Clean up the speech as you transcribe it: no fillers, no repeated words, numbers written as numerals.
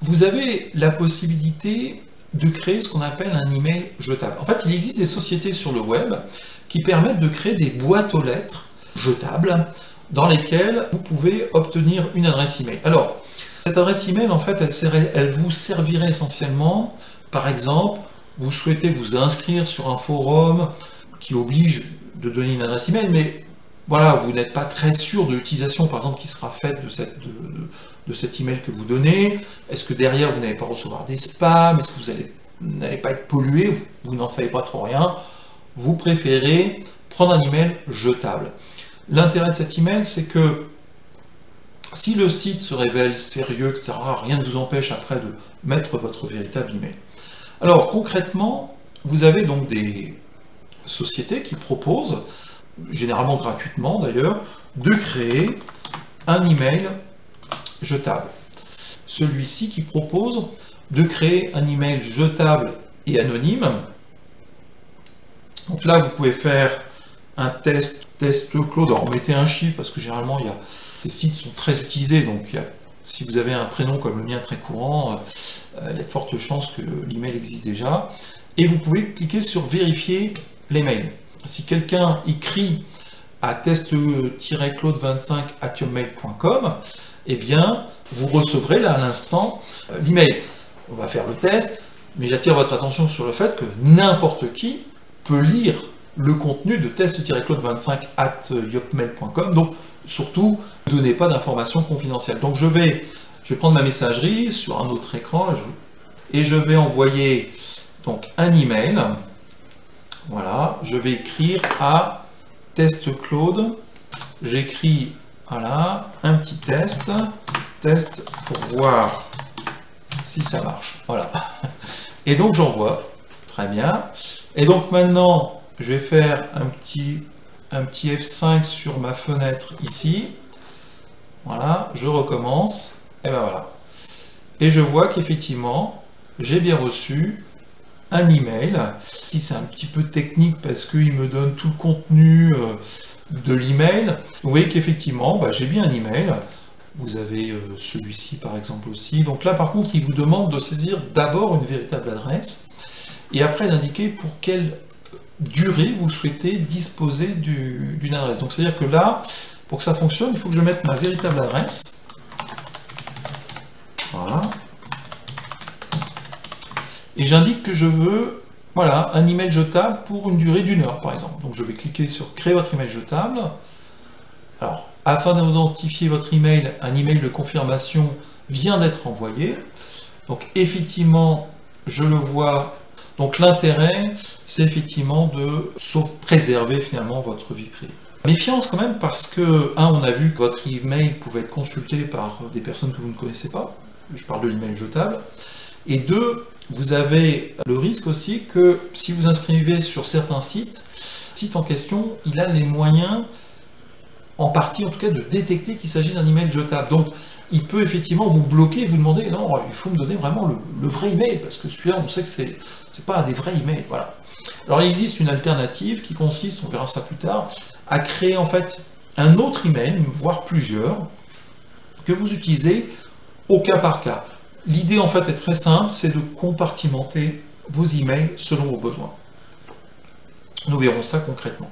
vous avez la possibilité de créer ce qu'on appelle un email jetable. En fait, il existe des sociétés sur le web qui permettent de créer des boîtes aux lettres jetables dans lesquelles vous pouvez obtenir une adresse email. Alors, cette adresse email, en fait, elle vous servirait essentiellement, par exemple, vous souhaitez vous inscrire sur un forum qui oblige de donner une adresse email, mais voilà, vous n'êtes pas très sûr de l'utilisation, par exemple, qui sera faite de cet email que vous donnez. Est-ce que derrière, vous n'allez pas recevoir des spams? Est-ce que vous n'allez pas être pollué? Vous n'en savez pas trop rien. Vous préférez prendre un email jetable. L'intérêt de cet email, c'est que si le site se révèle sérieux, etc., rien ne vous empêche après de mettre votre véritable email. Alors, concrètement, vous avez donc des sociétés qui proposent, généralement gratuitement d'ailleurs, de créer un email jetable. Celui-ci qui propose de créer un email jetable et anonyme. Donc là, vous pouvez faire un test Claude. Alors, mettez un chiffre parce que généralement, ces sites sont très utilisés. Donc, si vous avez un prénom comme le mien très courant, il y a de fortes chances que l'email existe déjà. Et vous pouvez cliquer sur vérifier les mails. Si quelqu'un écrit à test-claude25@yahoo.com, eh bien, vous recevrez là à l'instant l'email. On va faire le test, mais j'attire votre attention sur le fait que n'importe qui peut lire le contenu de test-claude25@yahoo.com. Donc, surtout, ne donnez pas d'informations confidentielles. Donc, je vais prendre ma messagerie sur un autre écran et je vais envoyer donc un email. Voilà, je vais écrire à test-claude. J'écris, voilà, un petit test pour voir si ça marche. Voilà. Et donc j'envoie. Très bien. Et donc maintenant, je vais faire un petit F5 sur ma fenêtre ici. Voilà, je recommence. Et ben voilà. Et je vois qu'effectivement, j'ai bien reçu un email. Ici, c'est un petit peu technique parce qu'il me donne tout le contenu de l'email. Vous voyez qu'effectivement, j'ai bien un email. Vous avez celui-ci par exemple aussi. Donc là, par contre, il vous demande de saisir d'abord une véritable adresse et après d'indiquer pour quelle durée vous souhaitez disposer d'une adresse. Donc c'est-à-dire que là, pour que ça fonctionne, il faut que je mette ma véritable adresse. Voilà. Et j'indique que je veux, voilà, un email jetable pour une durée d'1 heure, par exemple. Donc je vais cliquer sur créer votre email jetable. Alors, afin d'identifier votre email, un email de confirmation vient d'être envoyé. Donc effectivement, je le vois. Donc l'intérêt, c'est effectivement de préserver finalement votre vie privée. Méfiance quand même parce que, on a vu que votre email pouvait être consulté par des personnes que vous ne connaissez pas. Je parle de l'email jetable. Et 2, vous avez le risque aussi que si vous inscrivez sur certains sites, le site en question, il a les moyens, en partie en tout cas, de détecter qu'il s'agit d'un email jetable. Donc, il peut effectivement vous bloquer et vous demander, non, il faut me donner vraiment le vrai email, parce que celui-là, on sait que c'est pas un des vrais emails. Voilà. Alors, il existe une alternative qui consiste, on verra ça plus tard, à créer en fait un autre email, voire plusieurs, que vous utilisez au cas par cas. L'idée en fait est très simple, c'est de compartimenter vos emails selon vos besoins. Nous verrons ça concrètement.